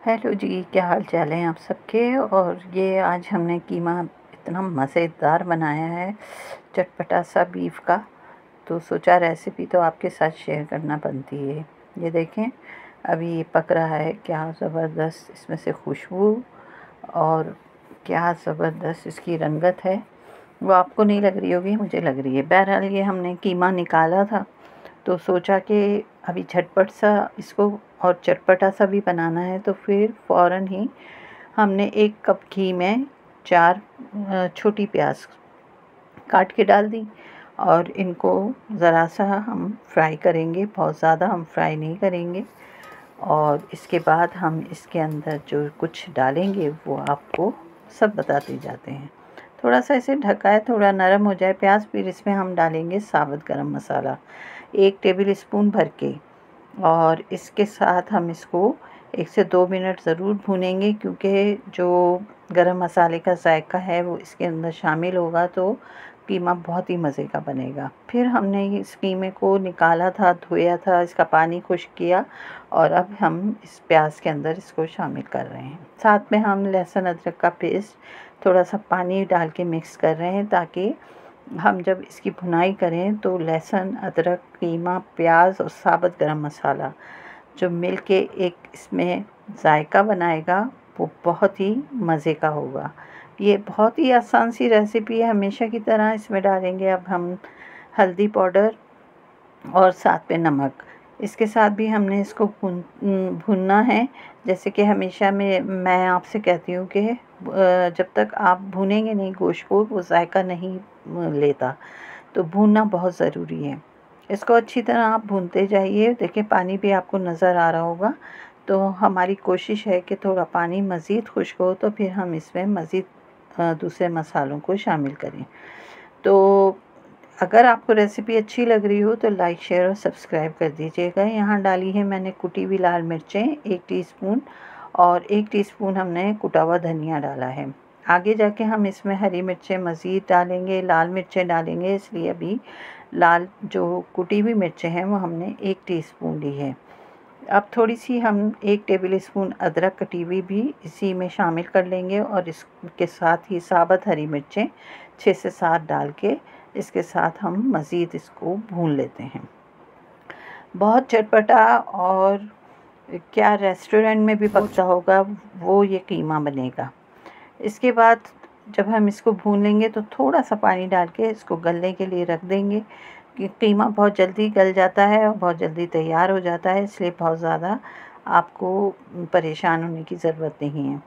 Hello जी, क्या हाल चाल है आप सबके। और ये आज हमने कीमा इतना मज़ेदार बनाया है, चटपटा सा बीफ का। तो सोचा रेसिपी तो आपके साथ शेयर करना बनती है। ये देखें, अभी ये पक रहा है। क्या ज़बरदस्त इसमें से खुशबू और क्या ज़बरदस्त इसकी रंगत है। वो आपको नहीं लग रही होगी, मुझे लग रही है। बहरहाल ये हमने कीमा निकाला था तो सोचा कि अभी झटपट सा इसको और चटपटा सा भी बनाना है, तो फिर फ़ौरन ही हमने 1 कप घी में 4 छोटी प्याज काट के डाल दी और इनको ज़रा सा हम फ्राई करेंगे, बहुत ज़्यादा हम फ्राई नहीं करेंगे। और इसके बाद हम इसके अंदर जो कुछ डालेंगे वो आपको सब बताते जाते हैं। थोड़ा सा इसे ढका है, थोड़ा नरम हो जाए प्याज, फिर इसमें हम डालेंगे साबुत गरम मसाला 1 टेबल स्पून भर के। और इसके साथ हम इसको 1 से 2 मिनट ज़रूर भूनेंगे, क्योंकि जो गरम मसाले का जायका है वो इसके अंदर शामिल होगा, तो कीमा बहुत ही मज़े का बनेगा। फिर हमने इस कीमे को निकाला था, धोया था, इसका पानी खुश्क किया और अब हम इस प्याज के अंदर इसको शामिल कर रहे हैं। साथ में हम लहसुन अदरक का पेस्ट थोड़ा सा पानी डाल के मिक्स कर रहे हैं, ताकि हम जब इसकी भुनाई करें तो लहसुन अदरक, कीमा, प्याज और साबुत गरम मसाला जो मिल के एक इसमें जायका बनाएगा, वो बहुत ही मज़े का होगा। ये बहुत ही आसान सी रेसिपी है, हमेशा की तरह इसमें डालेंगे अब हम हल्दी पाउडर और साथ में नमक। इसके साथ भी हमने इसको भूनना है। जैसे कि हमेशा मैं आपसे कहती हूँ कि जब तक आप भूनेंगे नहीं गोश्त को, वो जायका नहीं लेता। तो भूनना बहुत ज़रूरी है। इसको अच्छी तरह आप भूनते जाइए। देखिए, पानी भी आपको नज़र आ रहा होगा। तो हमारी कोशिश है कि थोड़ा पानी मज़ीद खुश्क हो, तो फिर हम इसमें मज़ीद दूसरे मसालों को शामिल करें। तो अगर आपको रेसिपी अच्छी लग रही हो तो लाइक, शेयर और सब्सक्राइब कर दीजिएगा। यहाँ डाली है मैंने कुटी हुई लाल मिर्चें 1 टीस्पून और 1 टीस्पून हमने कुटा हुआ धनिया डाला है। आगे जाके हम इसमें हरी मिर्चें मज़ीद डालेंगे, लाल मिर्चें डालेंगे, इसलिए अभी लाल जो कुटी हुई मिर्चें हैं वो हमने 1 टीस्पून ली है। अब थोड़ी सी हम 1 टेबल स्पून अदरक कटी हुई भी इसी में शामिल कर लेंगे और इसके साथ ही साबुत हरी मिर्चें 6 से 7 डाल के इसके साथ हम मज़ीद इसको भून लेते हैं। बहुत चटपटा और क्या रेस्टोरेंट में भी पकता होगा वो ये कीमा बनेगा। इसके बाद जब हम इसको भून लेंगे तो थोड़ा सा पानी डाल के इसको गलने के लिए रख देंगे, कि कीमा बहुत जल्दी गल जाता है और बहुत जल्दी तैयार हो जाता है, इसलिए बहुत ज़्यादा आपको परेशान होने की ज़रूरत नहीं है।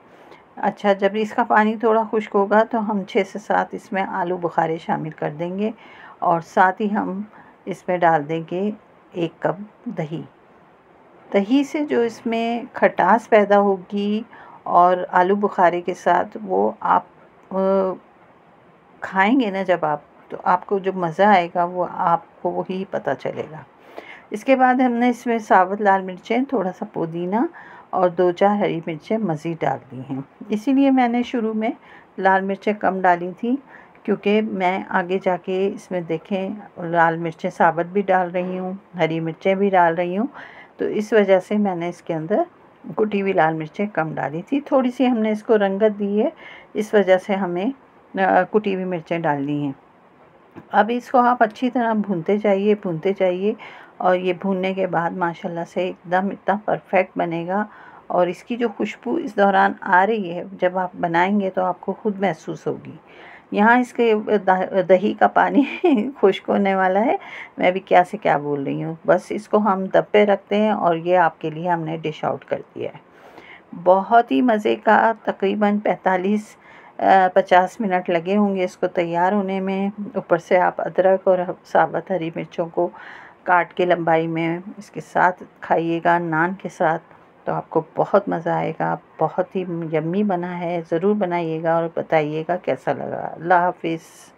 अच्छा, जब इसका पानी थोड़ा खुश्क होगा तो हम 6 से 7 इसमें आलू बुखारे शामिल कर देंगे और साथ ही हम इसमें डाल देंगे 1 कप दही। दही से जो इसमें खटास पैदा होगी और आलू बुखारे के साथ वो आप खाएंगे ना जब आप, तो आपको जो मज़ा आएगा वो आपको वही पता चलेगा। इसके बाद हमने इसमें साबुत लाल मिर्चें, थोड़ा सा पुदीना और 2-4 हरी मिर्चें मज़ीद डाल दी हैं। इसीलिए मैंने शुरू में लाल मिर्चें कम डाली थी, क्योंकि मैं आगे जाके इसमें देखें लाल मिर्चें साबुत भी डाल रही हूँ, हरी मिर्चें भी डाल रही हूँ, तो इस वजह से मैंने इसके अंदर कुटी हुई लाल मिर्चें कम डाली थी। थोड़ी सी हमने इसको रंगत दी है, इस वजह से हमें कुटी हुई मिर्चें डालनी हैं। अब इसको आप अच्छी तरह भूनते जाइए और ये भूनने के बाद माशाल्लाह से एकदम इतना परफेक्ट बनेगा। और इसकी जो खुशबू इस दौरान आ रही है, जब आप बनाएंगे तो आपको खुद महसूस होगी। यहाँ इसके दही का पानी खुश्क होने वाला है। मैं भी क्या से क्या बोल रही हूँ। बस इसको हम दब पे रखते हैं और ये आपके लिए हमने डिश आउट कर दिया है। बहुत ही मज़े का, तकरीबन 50 मिनट लगे होंगे इसको तैयार होने में। ऊपर से आप अदरक और साबुत हरी मिर्चों को काट के लंबाई में इसके साथ खाइएगा नान के साथ, तो आपको बहुत मज़ा आएगा। बहुत ही यम्मी बना है, ज़रूर बनाइएगा और बताइएगा कैसा लगा। अल्लाह हाफ़िज़।